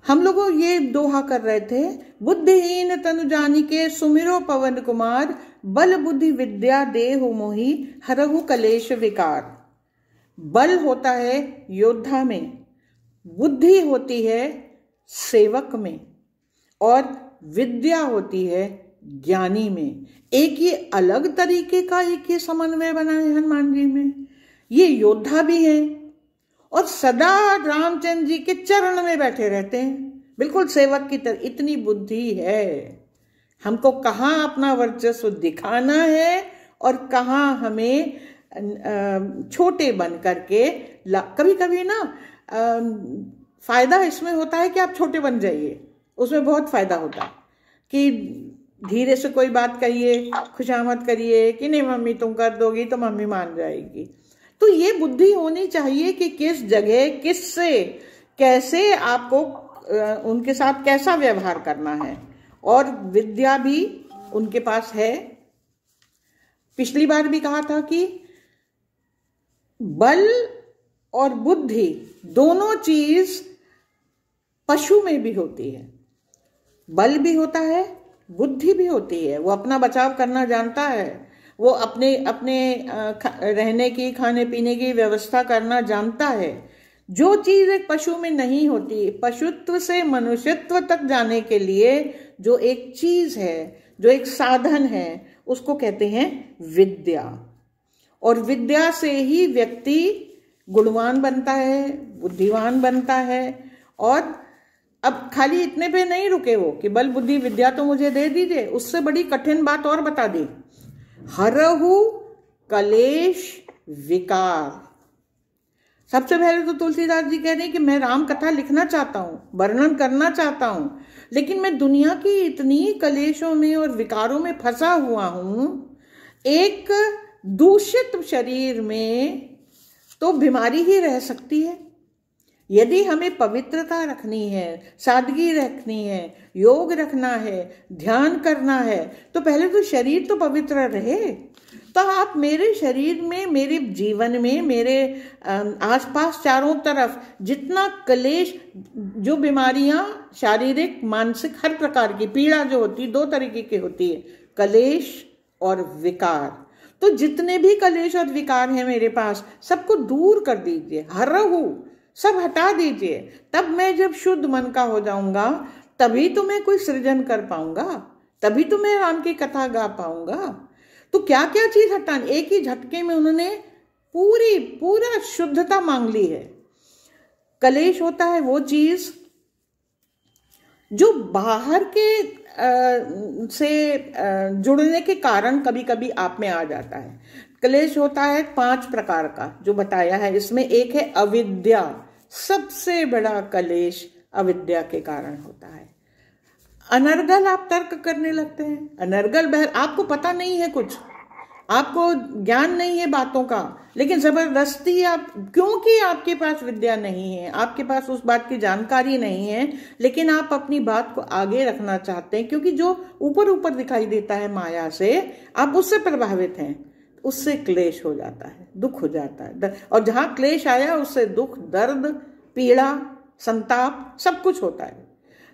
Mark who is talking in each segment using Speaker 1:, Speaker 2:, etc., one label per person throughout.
Speaker 1: हम लोग ये दोहा कर रहे थे, बुद्धिहीन तनु जानिके सुमिरो पवन कुमार, बल बुद्धि विद्या देहु मोहि हरहु कलेश विकार। बल होता है योद्धा में, बुद्धि होती है सेवक में, और विद्या होती है ज्ञानी में। एक ये अलग तरीके का एक ये समन्वय बना है हनुमान जी में। ये योद्धा भी है और सदा रामचंद्र जी के चरण में बैठे रहते हैं, बिल्कुल सेवक की तरह। इतनी बुद्धि है। हमको कहाँ अपना वर्चस्व दिखाना है और कहाँ हमें छोटे बन करके कभी कभी ना फायदा इसमें होता है कि आप छोटे बन जाइए, उसमें बहुत फायदा होता है कि धीरे से कोई बात कहिए, खुशामद करिए कि नहीं मम्मी तुम कर दोगी तो मम्मी मान जाएगी। तो ये बुद्धि होनी चाहिए कि किस जगह किससे कैसे आपको उनके साथ कैसा व्यवहार करना है, और विद्या भी उनके पास है। पिछली बार भी कहा था कि बल और बुद्धि दोनों चीज पशु में भी होती है। बल भी होता है, बुद्धि भी होती है। वो अपना बचाव करना जानता है, वो अपने रहने की खाने पीने की व्यवस्था करना जानता है। जो चीज एक पशु में नहीं होती, पशुत्व से मनुष्यत्व तक जाने के लिए जो एक चीज है, जो एक साधन है, उसको कहते हैं विद्या। और विद्या से ही व्यक्ति गुणवान बनता है, बुद्धिमान बनता है। और अब खाली इतने पे नहीं रुके वो कि बल बुद्धि विद्या तो मुझे दे दीजिए, उससे बड़ी कठिन बात और बता दी, हरहु कलेश विकार। सबसे पहले तो तुलसीदास जी कह रहे हैं कि मैं राम कथा लिखना चाहता हूं, वर्णन करना चाहता हूं, लेकिन मैं दुनिया की इतनी कलेशों में और विकारों में फंसा हुआ हूं। एक दूषित शरीर में तो बीमारी ही रह सकती है। यदि हमें पवित्रता रखनी है, सादगी रखनी है, योग रखना है, ध्यान करना है, तो पहले तो शरीर तो पवित्र रहे। तो आप मेरे शरीर में, मेरे जीवन में, मेरे आसपास चारों तरफ जितना क्लेश, जो बीमारियां शारीरिक मानसिक हर प्रकार की पीड़ा जो होती है, दो तरीके की होती है, क्लेश और विकार। तो जितने भी क्लेश और विकार हैं मेरे पास, सबको दूर कर दीजिए, हरहु सब हटा दीजिए। तब मैं जब शुद्ध मन का हो जाऊंगा, तभी तो मैं कोई सृजन कर पाऊंगा, तभी तो मैं राम की कथा गा पाऊंगा। तो क्या क्या चीज हटानी, एक ही झटके में उन्होंने पूरा शुद्धता मांग ली है। कलेश होता है वो चीज जो बाहर के से जुड़ने के कारण कभी कभी आप में आ जाता है। क्लेश होता है 5 प्रकार का जो बताया है इसमें। एक है अविद्या, सबसे बड़ा क्लेश अविद्या के कारण होता है। अनर्गल आप तर्क करने लगते हैं, अनर्गल आपको पता नहीं है कुछ, आपको ज्ञान नहीं है बातों का, लेकिन जबरदस्ती आप, क्योंकि आपके पास विद्या नहीं है, आपके पास उस बात की जानकारी नहीं है, लेकिन आप अपनी बात को आगे रखना चाहते हैं, क्योंकि जो ऊपर ऊपर दिखाई देता है माया से, आप उससे प्रभावित हैं, उससे क्लेश हो जाता है, दुख हो जाता है। और जहां क्लेश आया उससे दुख, दर्द, पीड़ा, संताप सब कुछ होता है।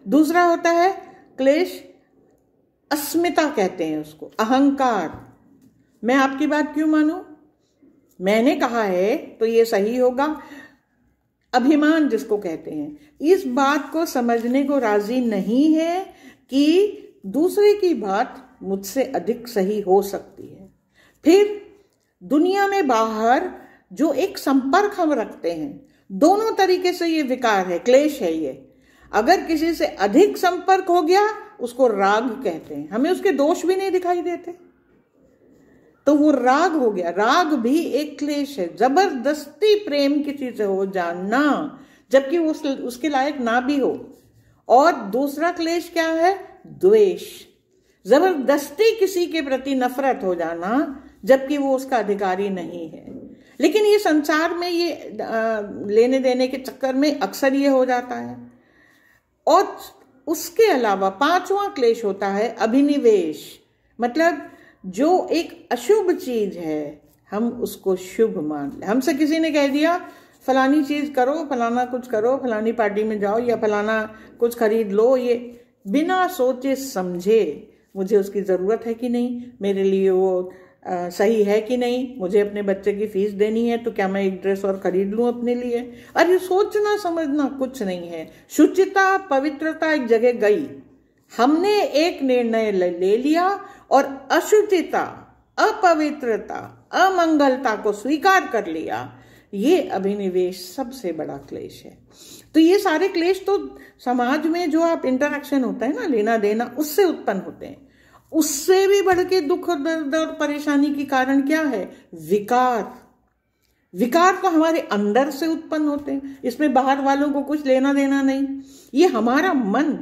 Speaker 1: दूसरा होता है क्लेश अस्मिता कहते हैं उसको, अहंकार। मैं आपकी बात क्यों मानूं, मैंने कहा है तो ये सही होगा, अभिमान जिसको कहते हैं। इस बात को समझने को राजी नहीं है कि दूसरे की बात मुझसे अधिक सही हो सकती है। फिर दुनिया में बाहर जो एक संपर्क हम रखते हैं, दोनों तरीके से ये विकार है, क्लेश है ये। अगर किसी से अधिक संपर्क हो गया उसको राग कहते हैं, हमें उसके दोष भी नहीं दिखाई देते, तो वो राग हो गया। राग भी एक क्लेश है, जबरदस्ती प्रेम किसी से हो जाना जबकि वो उसके लायक ना भी हो। और दूसरा क्लेश क्या है, द्वेष, जबरदस्ती किसी के प्रति नफरत हो जाना जबकि वो उसका अधिकारी नहीं है। लेकिन ये संसार में ये लेने देने के चक्कर में अक्सर ये हो जाता है। और उसके अलावा 5वां क्लेश होता है अभिनिवेश, मतलब जो एक अशुभ चीज है हम उसको शुभ मान ले। हमसे किसी ने कह दिया फलानी चीज करो, फलाना कुछ करो, फलानी पार्टी में जाओ या फलाना कुछ खरीद लो, ये बिना सोचे समझे मुझे उसकी जरूरत है कि नहीं, मेरे लिए वो सही है कि नहीं, मुझे अपने बच्चे की फीस देनी है तो क्या मैं एक ड्रेस और खरीद लूं अपने लिए। अरे सोचना समझना कुछ नहीं है। शुचिता पवित्रता एक जगह गई, हमने एक निर्णय ले लिया और अशुचिता अपवित्रता अमंगलता को स्वीकार कर लिया। ये अभिनिवेश सबसे बड़ा क्लेश है। तो ये सारे क्लेश तो समाज में जो आप इंटरेक्शन होता है ना, लेना देना, उससे उत्पन्न होते हैं। उससे भी बढ़ के दुख और दर्द और परेशानी के कारण क्या है? विकार। विकार तो हमारे अंदर से उत्पन्न होते हैं, इसमें बाहर वालों को कुछ लेना देना नहीं। ये हमारा मन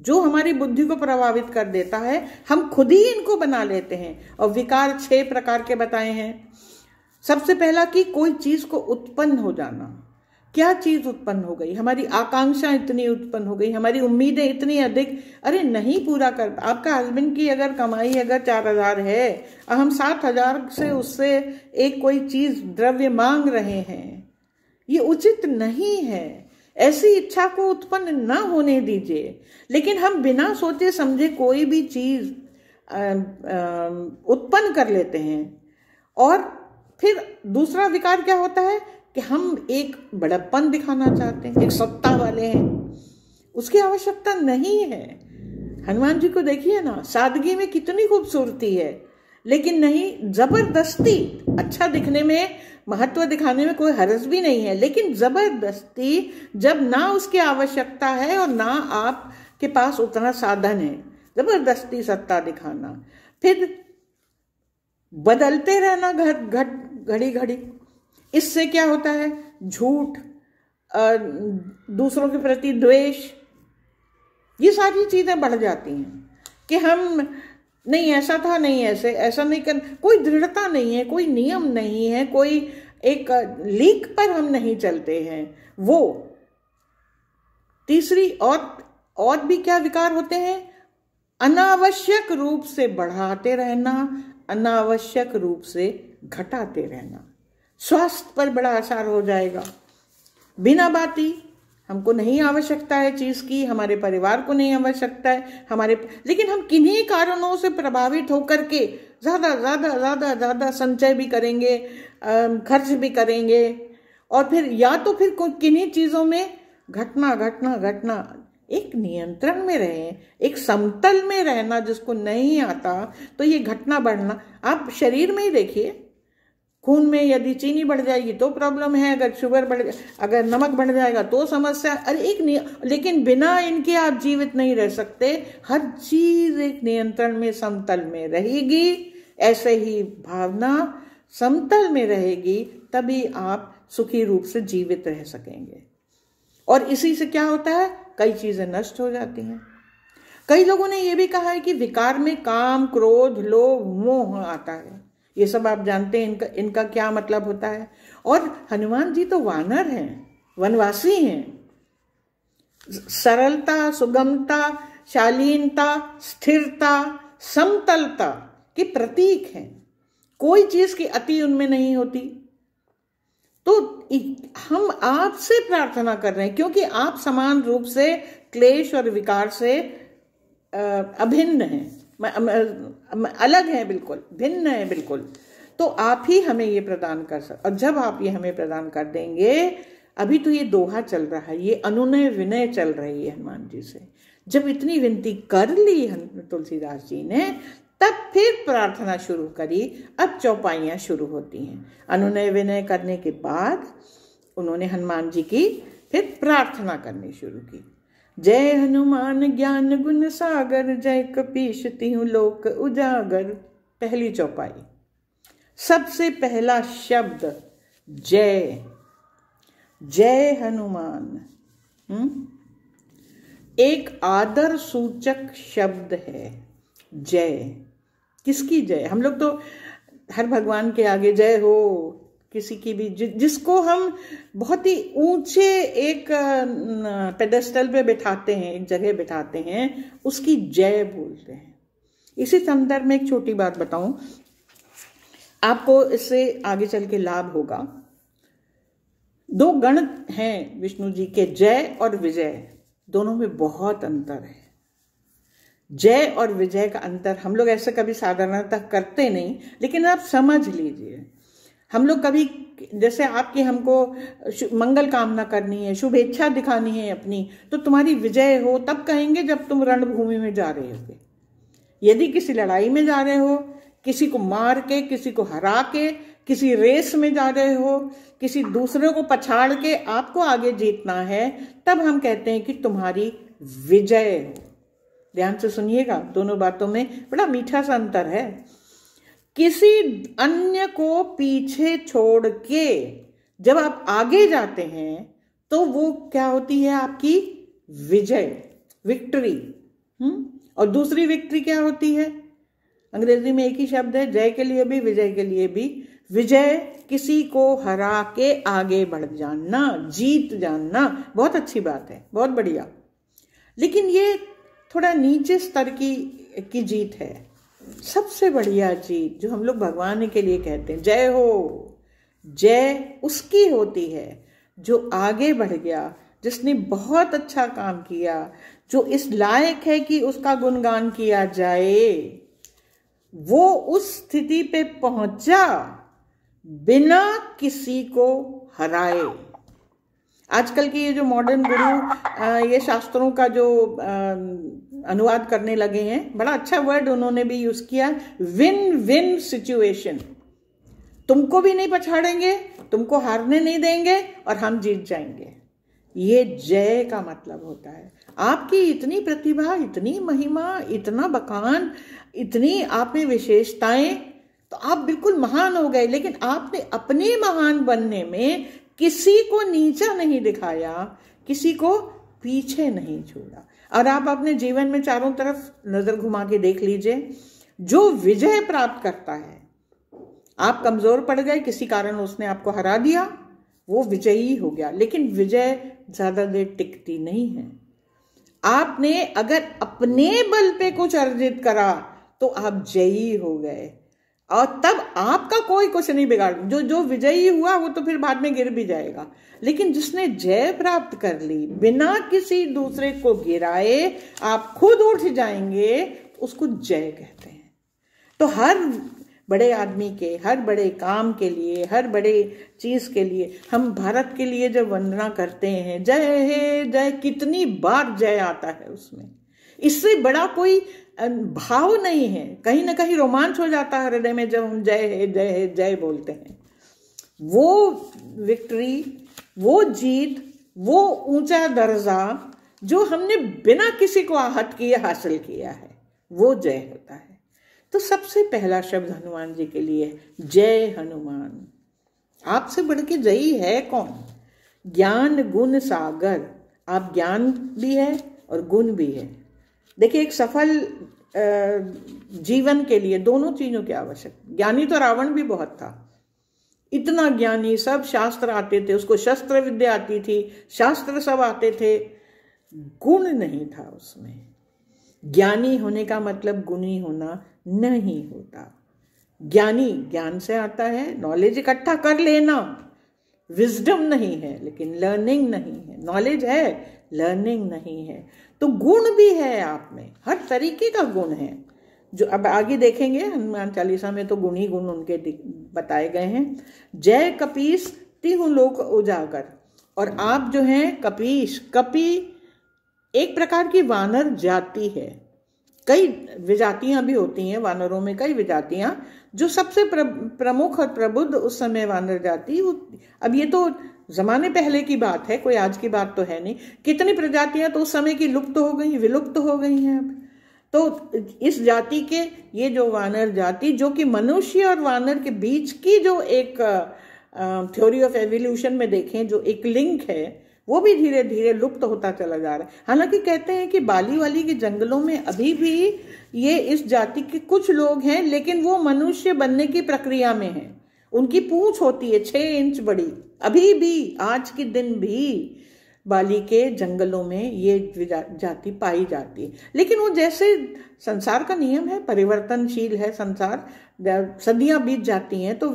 Speaker 1: जो हमारी बुद्धि को प्रभावित कर देता है, हम खुद ही इनको बना लेते हैं। और विकार 6 प्रकार के बताए हैं। सबसे पहला कि कोई चीज को उत्पन्न हो जाना। क्या चीज उत्पन्न हो गई? हमारी आकांक्षा इतनी उत्पन्न हो गई, हमारी उम्मीदें इतनी अधिक, अरे नहीं पूरा कर। आपका हस्बैंड की अगर कमाई अगर 4,000 है और हम 7,000 से उससे एक कोई चीज द्रव्य मांग रहे हैं, ये उचित नहीं है। ऐसी इच्छा को उत्पन्न ना होने दीजिए। लेकिन हम बिना सोचे समझे कोई भी चीज उत्पन्न कर लेते हैं। और फिर दूसरा विकार क्या होता है कि हम एक बड़प्पन दिखाना चाहते हैं, एक सत्ता वाले हैं। उसकी आवश्यकता नहीं है। हनुमान जी को देखिए ना, सादगी में कितनी खूबसूरती है, लेकिन नहीं, जबरदस्ती। अच्छा दिखने में, महत्व दिखाने में कोई हर्ज भी नहीं है, लेकिन जबरदस्ती जब ना उसकी आवश्यकता है और ना आपके पास उतना साधन है, जबरदस्ती सत्ता दिखाना। फिर बदलते रहना घड़ी घड़ी। इससे क्या होता है? झूठ, दूसरों के प्रति द्वेष, ये सारी चीजें बढ़ जाती हैं कि हम नहीं ऐसा था, नहीं ऐसे, ऐसा नहीं कर, कोई दृढ़ता नहीं है, कोई नियम नहीं है, कोई एक लीक पर हम नहीं चलते हैं। वो तीसरी और भी क्या विकार होते हैं? अनावश्यक रूप से बढ़ाते रहना, अनावश्यक रूप से घटाते रहना। स्वास्थ्य पर बड़ा असर हो जाएगा। बिना बाती, हमको नहीं आवश्यकता है चीज की, हमारे परिवार को नहीं आवश्यकता है लेकिन हम किन्हीं कारणों से प्रभावित होकर के ज्यादा ज्यादा ज्यादा ज्यादा संचय भी करेंगे, खर्च भी करेंगे। और फिर या तो फिर किन्हीं चीजों में घटना। एक नियंत्रण में रहें, एक समतल में रहना जिसको नहीं आता, तो ये घटना बढ़ना। आप शरीर में ही देखिए, खून में यदि चीनी बढ़ जाएगी तो प्रॉब्लम है, अगर शुगर अगर नमक बढ़ जाएगा तो समस्या। अरे लेकिन बिना इनके आप जीवित नहीं रह सकते। हर चीज एक नियंत्रण में, समतल में रहेगी। ऐसे ही भावना समतल में रहेगी, तभी आप सुखी रूप से जीवित रह सकेंगे। और इसी से क्या होता है? कई चीजें नष्ट हो जाती हैं। कई लोगों ने यह भी कहा है कि विकार में काम, क्रोध, लोभ, मोह आता है। ये सब आप जानते हैं इनका क्या मतलब होता है। और हनुमान जी तो वानर हैं, वनवासी हैं। सरलता, सुगमता, शालीनता, स्थिरता, समतलता के प्रतीक हैं। कोई चीज की अति उनमें नहीं होती। तो हम आपसे प्रार्थना कर रहे हैं, क्योंकि आप समान रूप से क्लेश और विकार से अभिन्न हैं, अलग है, बिल्कुल भिन्न है, बिल्कुल। तो आप ही हमें ये प्रदान कर सकते। और जब आप ये हमें प्रदान कर देंगे, अभी तो ये दोहा चल रहा है, ये अनुनय विनय चल रही है हनुमान जी से। जब इतनी विनती कर ली तुलसीदास जी ने, तब फिर प्रार्थना शुरू करी। अब चौपाइयां शुरू होती हैं। अनुनय विनय करने के बाद उन्होंने हनुमान जी की फिर प्रार्थना करनी शुरू की। जय हनुमान ज्ञान गुण सागर, जय कपीश तिहुँ लोक उजागर। पहली चौपाई, सबसे पहला शब्द जय। जय हनुमान एक आदर सूचक शब्द है। जय किसकी जय? हम लोग तो हर भगवान के आगे जय हो, किसी की भी जिसको हम बहुत ही ऊंचे एक पेडेस्टल पे बिठाते हैं, एक जगह बिठाते हैं, उसकी जय बोलते हैं। इसी संदर्भ में एक छोटी बात बताऊं, आपको इससे आगे चल के लाभ होगा। दो गण हैं विष्णु जी के, जय और विजय, दोनों में बहुत अंतर है। जय और विजय का अंतर हम लोग ऐसे कभी साधारणतः करते नहीं, लेकिन आप समझ लीजिए। हम लोग कभी, जैसे आपकी हमको मंगल कामना करनी है, शुभेच्छा दिखानी है अपनी, तो तुम्हारी विजय हो तब कहेंगे जब तुम रणभूमि में जा रहे होगे। यदि किसी लड़ाई में जा रहे हो, किसी को मार के, किसी को हरा के, किसी रेस में जा रहे हो, किसी दूसरे को पछाड़ के आपको आगे जीतना है, तब हम कहते हैं कि तुम्हारी विजय हो। ध्यान से सुनिएगा, दोनों बातों में बड़ा मीठा सा अंतर है। किसी अन्य को पीछे छोड़ के जब आप आगे जाते हैं तो वो क्या होती है? आपकी विजय, विक्ट्री। और दूसरी विक्ट्री क्या होती है? अंग्रेजी में एक ही शब्द है, जय के लिए भी विजय के लिए भी। विजय किसी को हरा के आगे बढ़ जाना, जीत जाना, बहुत अच्छी बात है, बहुत बढ़िया। लेकिन ये थोड़ा नीचे स्तर की जीत है। सबसे बढ़िया जीत जो हम लोग भगवान के लिए कहते हैं, जय हो, जय उसकी होती है जो आगे बढ़ गया, जिसने बहुत अच्छा काम किया, जो इस लायक है कि उसका गुणगान किया जाए, वो उस स्थिति पे पहुंचा बिना किसी को हराए। आजकल के ये जो मॉडर्न गुरु ये शास्त्रों का जो अनुवाद करने लगे हैं, बड़ा अच्छा वर्ड उन्होंने भी यूज किया, विन विन सिचुएशन। तुमको भी नहीं पछाड़ेंगे, तुमको हारने नहीं देंगे और हम जीत जाएंगे। ये जय का मतलब होता है। आपकी इतनी प्रतिभा, इतनी महिमा, इतना बखान, इतनी आप में विशेषताएं, तो आप बिल्कुल महान हो गए। लेकिन आपने अपने महान बनने में किसी को नीचा नहीं दिखाया, किसी को पीछे नहीं छोड़ा। और आप अपने जीवन में चारों तरफ नजर घुमा के देख लीजिए, जो विजय प्राप्त करता है, आप कमजोर पड़ गए, किसी कारण उसने आपको हरा दिया, वो विजयी हो गया। लेकिन विजय ज्यादा देर टिकती नहीं है। आपने अगर अपने बल पे कुछ अर्जित करा तो आप जयी हो गए, और तब आपका कोई कुछ नहीं बिगाड़। जो विजयी हुआ वो तो फिर बाद में गिर भी जाएगा। लेकिन जिसने जय प्राप्त कर ली बिना किसी दूसरे को गिराए, आप खुद उठ जाएंगे, उसको जय कहते हैं। तो हर बड़े आदमी के, हर बड़े काम के लिए, हर बड़े चीज के लिए, हम भारत के लिए जब वंदना करते हैं, जय हे जय, कितनी बार जय आता है उसमें। इससे बड़ा कोई भाव नहीं है। कहीं ना कहीं रोमांच हो जाता है हृदय में जब हम जय हे जय हे जय बोलते हैं। वो विक्ट्री, वो जीत, वो ऊंचा दर्जा जो हमने बिना किसी को आहत किए हासिल किया है, वो जय होता है। तो सबसे पहला शब्द हनुमान जी के लिए, जय हनुमान। आपसे बढ़ के जयी है कौन? ज्ञान गुण सागर। आप ज्ञान भी है और गुण भी है। देखिए, एक सफल जीवन के लिए दोनों चीजों की आवश्यक। ज्ञानी तो रावण भी बहुत था, इतना ज्ञानी, सब शास्त्र आते थे उसको, शस्त्र विद्या आती थी, शास्त्र सब आते थे, गुण नहीं था उसमें। ज्ञानी होने का मतलब गुणी होना नहीं होता। ज्ञानी ज्ञान से आता है, नॉलेज इकट्ठा कर लेना, विजडम नहीं है, लेकिन लर्निंग नहीं है। नॉलेज है, लर्निंग नहीं है। तो गुण भी है आप में, हर तरीके का गुण है, जो अब आगे देखेंगे हनुमान चालीसा में, तो गुण ही गुण उनके बताए गए हैं। जय कपीस तिहु लोक उजागर। और आप जो हैं कपीश, कपि एक प्रकार की वानर जाति है। कई विजातियां भी होती हैं वानरों में, कई विजातियां, जो सबसे प्रमुख और प्रबुद्ध उस समय वानर जाति। अब ये तो जमाने पहले की बात है, कोई आज की बात तो है नहीं। कितनी प्रजातियां तो उस समय की लुप्त हो गई, विलुप्त हो गई हैं अब। तो इस जाति के ये जो वानर जाति, जो कि मनुष्य और वानर के बीच की जो एक थ्योरी ऑफ एवोल्यूशन में देखें जो एक लिंक है, वो भी धीरे धीरे लुप्त होता चला जा रहा है। हालांकि कहते हैं कि बाली वाली के जंगलों में अभी भी ये इस जाति के कुछ लोग हैं, लेकिन वो मनुष्य बनने की प्रक्रिया में हैं। उनकी पूंछ होती है 6 इंच बड़ी, अभी भी आज के दिन भी बाली के जंगलों में ये जाति पाई जाती है। लेकिन वो जैसे संसार का नियम है, परिवर्तनशील है संसार, सदियां बीत जाती हैं, तो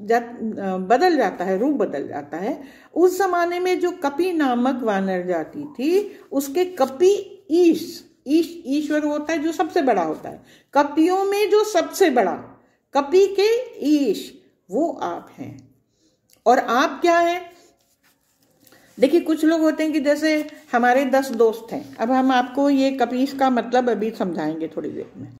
Speaker 1: बदल जाता है, रूप बदल जाता है। उस जमाने में जो कपि नामक वानर जाति थी, उसके कपि ईश्वर होता है जो सबसे बड़ा होता है, कपियों में जो सबसे बड़ा, कपि के ईश, वो आप हैं। और आप क्या हैं? देखिए, कुछ लोग होते हैं कि जैसे हमारे 10 दोस्त हैं, अब हम आपको ये कपीस का मतलब अभी समझाएंगे थोड़ी देर में।